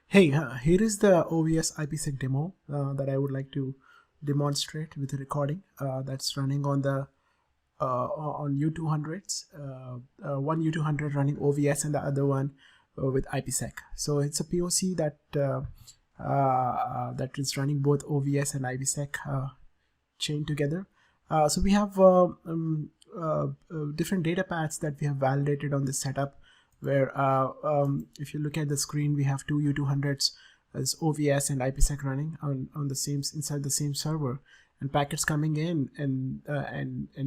Hey, here is the OVS IPsec demo that I would like to demonstrate with a recording that's running on the on U200s. One U200 running OVS and the other one with IPsec. So it's a POC that that is running both OVS and IPsec chained together. So we have different data paths that we have validated on this setup, where if you look at the screen, we have two U200s as OVS and IPsec running on the same inside the same server, and packets coming in and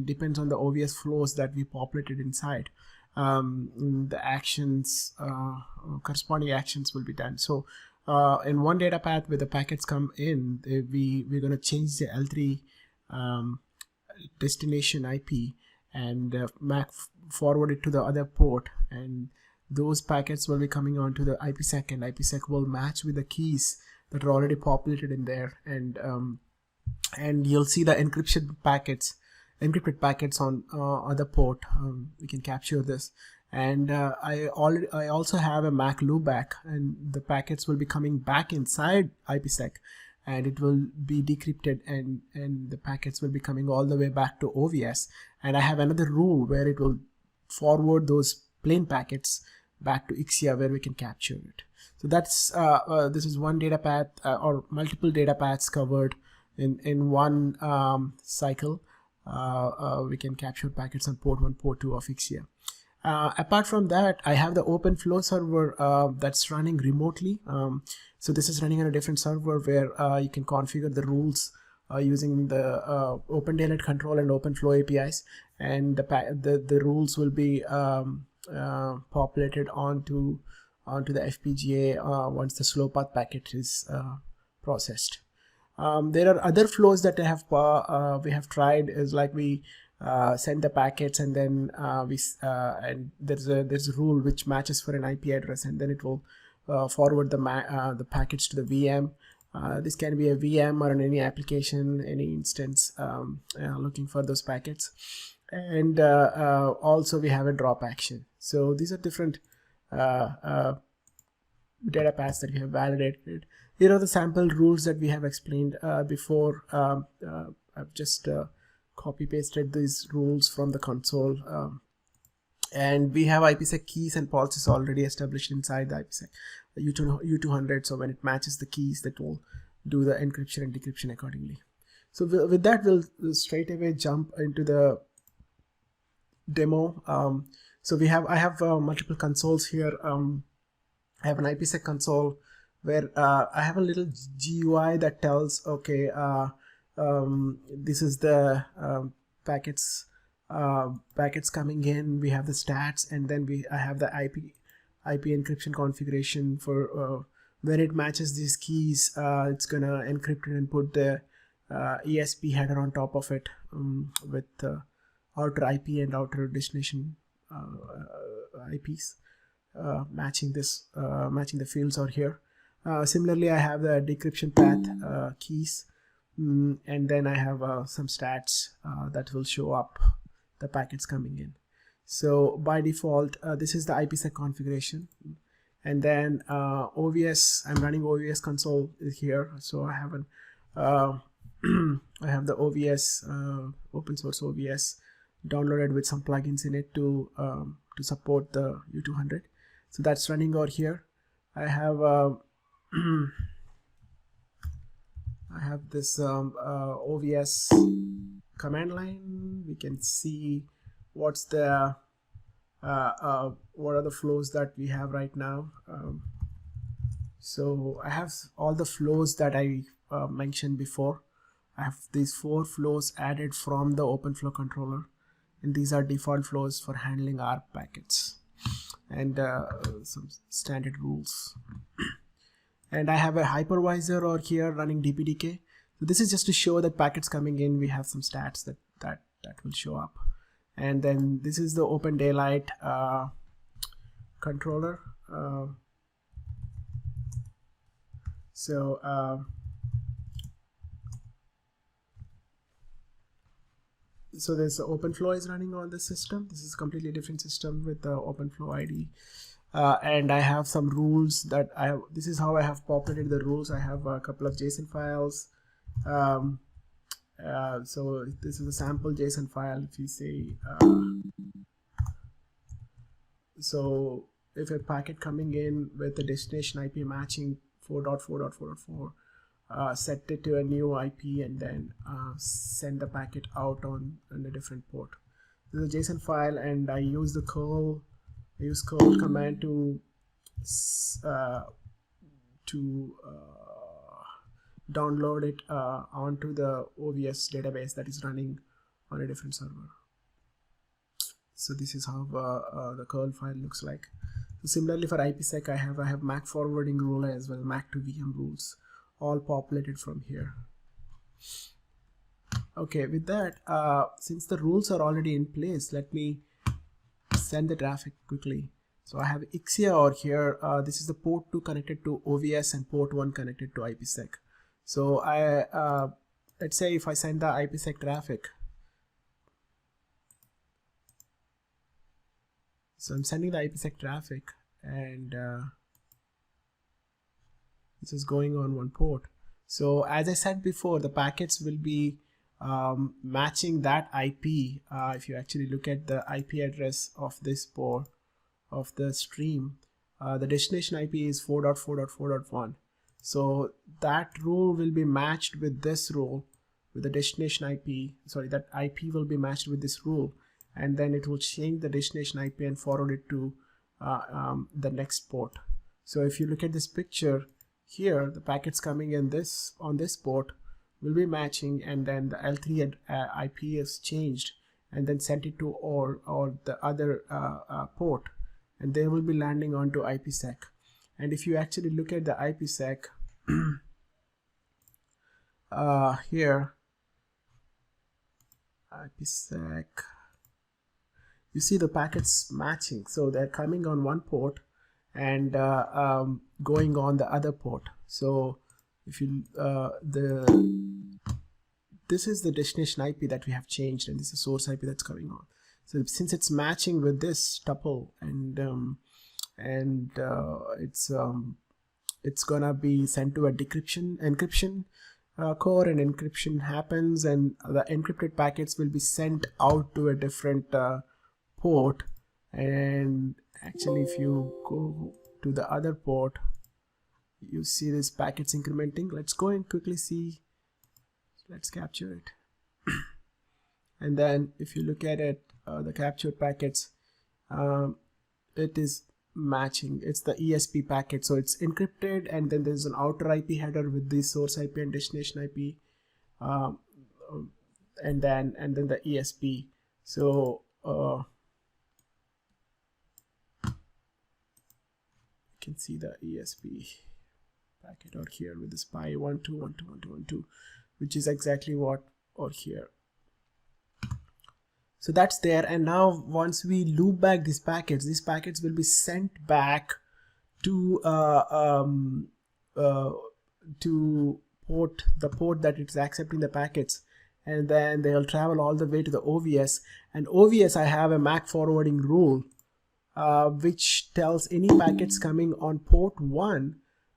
depends on the OVS flows that we populated inside. The actions, corresponding actions will be done. So in one data path where the packets come in, we're going to change the L3 destination IP and forward it to the other port, and those packets will be coming onto the IPsec, and IPsec will match with the keys that are already populated in there, and you'll see the encrypted packets on other port. We can capture this, and I also have a MAC loopback, and the packets will be coming back inside IPsec, and it will be decrypted, and the packets will be coming all the way back to OVS. And I have another rule where it will forward those plain packets back to IXIA, where we can capture it. So that's this is one data path or multiple data paths covered in one cycle. We can capture packets on port 1, port 2 of IXIA. Apart from that, I have the OpenFlow server that's running remotely. So this is running on a different server where you can configure the rules using the Open Daylight Control and OpenFlow APIs, and the rules will be populated onto the FPGA once the slow path packet is processed. There are other flows that we have tried, is like we send the packets, and then and there's a rule which matches for an IP address, and then it will forward the packets to the VM. This can be a VM or in any application, any instance looking for those packets. And also we have a drop action. So these are different data paths that we have validated. Here are the sample rules that we have explained before. I've just copy pasted these rules from the console, and we have IPsec keys and pulses already established inside the IPsec U200. So when it matches the keys, that will do the encryption and decryption accordingly. So with that, we'll straight away jump into the demo. So I have multiple consoles here. I have an IPsec console where I have a little GUI that tells, okay, this is the packets coming in. We have the stats, and then I have the IP encryption configuration for when it matches these keys. It's gonna encrypt it and put the ESP header on top of it with outer IP and outer destination IPs matching the fields out here. Similarly, I have the decryption path keys, and then I have some stats that will show up the packets coming in. So by default, this is the IPsec configuration, and then OVS. I'm running OVS console here, so I have I have the OVS open source OVS downloaded with some plugins in it to support the U200. So that's running out here. I have I have this OVS command line. We can see what's the what are the flows that we have right now. So I have all the flows that I mentioned before. I have these 4 flows added from the OpenFlow controller, and these are default flows for handling ARP packets and some standard rules. And I have a hypervisor over here running DPDK. So this is just to show that packets coming in, we have some stats that will show up. And then this is the Open Daylight controller. So there's the OpenFlow is running on the system. This is a completely different system with the OpenFlow ID and I have some rules that I have. This is how I have populated the rules. I have a couple of JSON files. So this is a sample JSON file. If you say, so if a packet coming in with the destination IP matching 4.4.4.4, set it to a new IP and then send the packet out on a different port. This is a JSON file, and I use the curl. I use curl command to download it onto the OVS database that is running on a different server. So this is how the curl file looks like. So similarly for IPsec, I have MAC forwarding rule as well, MAC to VM rules, all populated from here. Okay, with that, since the rules are already in place, let me send the traffic quickly. So I have Ixia over here. This is the port 2 connected to OVS and port 1 connected to IPsec. So let's say if I send the IPsec traffic. So I'm sending the IPsec traffic, and this is going on one port. So as I said before, the packets will be matching that IP. If you actually look at the IP address of this port of the stream, the destination IP is 4.4.4.1. So that rule will be matched with this rule, with the destination IP. Sorry, that IP will be matched with this rule, and then it will change the destination IP and forward it to the next port. So if you look at this picture here, the packets coming in on this port will be matching, and then the L3 IP is changed and then sent it to or the other port, and they will be landing onto IPsec. And if you actually look at the IPsec here, IPsec, you see the packets matching. So they're coming on one port and going on the other port. So if you this is the destination IP that we have changed, and this is the source IP that's coming on. So since it's matching with this tuple, and it's gonna be sent to a encryption core, and encryption happens, and the encrypted packets will be sent out to a different port. And actually, if you go to the other port, you see this packets incrementing. Let's go and quickly see. Let's capture it. And then if you look at it, the captured packets, it is matching. It's the ESP packet, so it's encrypted, and then there's an outer IP header with the source IP and destination IP, and then the ESP. So you can see the ESP packet out here with this pi 12121212, which is exactly what or here. So that's there, and now once we loop back these packets will be sent back to the port that it's accepting the packets, and then they'll travel all the way to the OVS. And OVS, I have a MAC forwarding rule which tells any packets coming on port 1,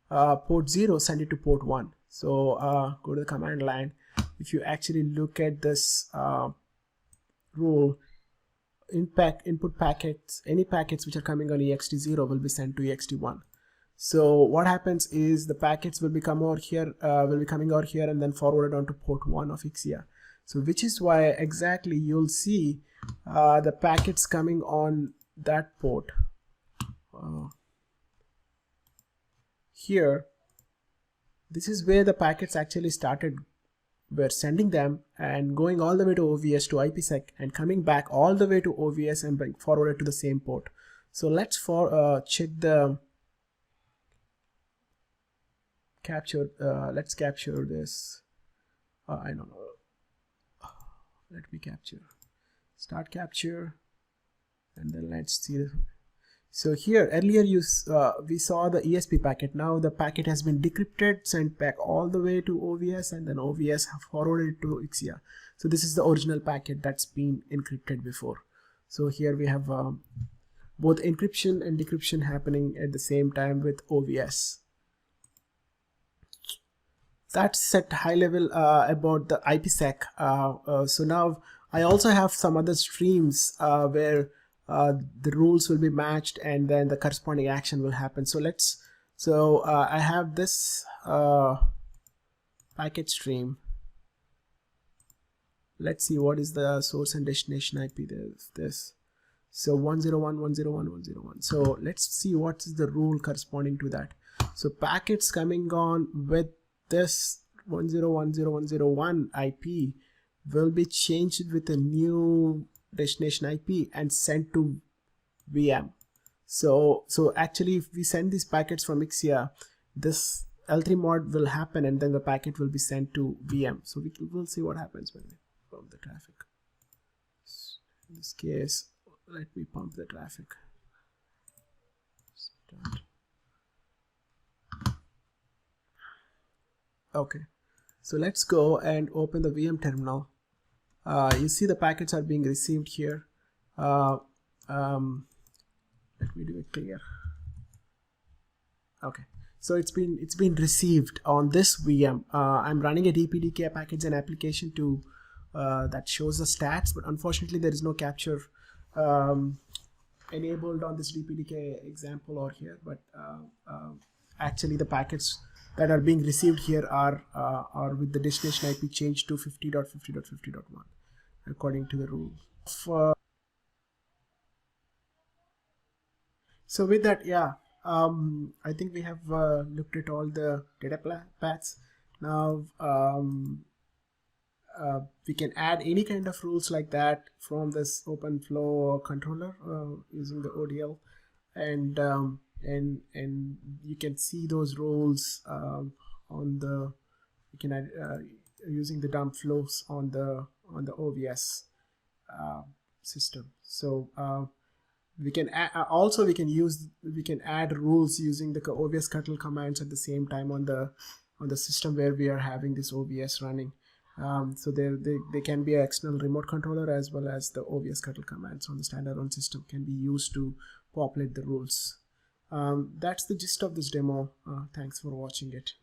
port 0, send it to port 1. So go to the command line. If you actually look at this rule, input packets, any packets which are coming on ext0 will be sent to ext1. So what happens is the packets will be coming out here, and then forwarded onto port 1 of Ixia. So which is why exactly you'll see the packets coming on that port here. This is where the packets actually started. We're sending them and going all the way to OVS to IPsec, and coming back all the way to OVS and being forwarded to the same port. So let's check the capture. Let's capture this. I don't know. Let me capture. Start capture, and then let's see. So here earlier we saw the ESP packet. Now the packet has been decrypted, sent back all the way to OVS, and then OVS forwarded to Ixia. So this is the original packet that's been encrypted before. So here we have both encryption and decryption happening at the same time with OVS. That's at high level about the IPsec. So now I also have some other streams where the rules will be matched and then the corresponding action will happen. So I have this packet stream. Let's see what is the source and destination IP. There's this. So 101.101.101. So let's see what is the rule corresponding to that. So packets coming on with this 101.101 IP will be changed with a new destination IP and sent to VM. So actually, if we send these packets from Ixia, this L3 mod will happen and then the packet will be sent to VM. So we'll see what happens when we pump the traffic. In this case, let me pump the traffic. Start. Okay, so let's go and open the VM terminal. You see the packets are being received here. Let me do it clear. Okay, so it's been received on this VM. I'm running a DPDK package and application to that shows the stats, but unfortunately there is no capture enabled on this DPDK example or here. But actually the packets that are being received here are with the destination IP changed to 50.50.50.1 according to the rule. So with that, yeah, I think we have looked at all the data paths. Now we can add any kind of rules like that from this OpenFlow controller using the ODL, and you can see those rules on the, you can add using the dump flows on the OVS system. So we can also we can add rules using the OVS curl commands at the same time on the system where we are having this OVS running. So they can be an external remote controller as well as the OVS curl commands on the standalone system can be used to populate the rules. That's the gist of this demo. Thanks for watching it.